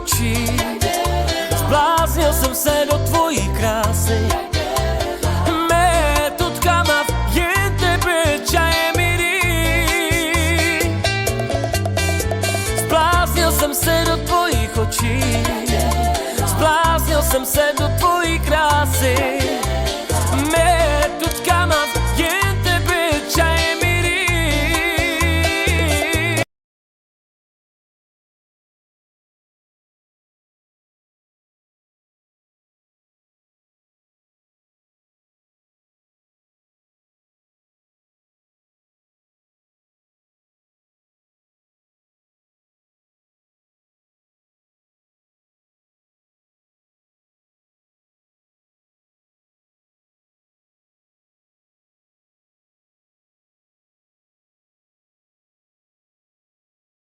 očí. Zbláznil jsem se do tvojí krásy. Метод камав je tebe čaje milý. Zbláznil jsem se do tvojich očí. Zbláznil jsem se do tvojí krásy.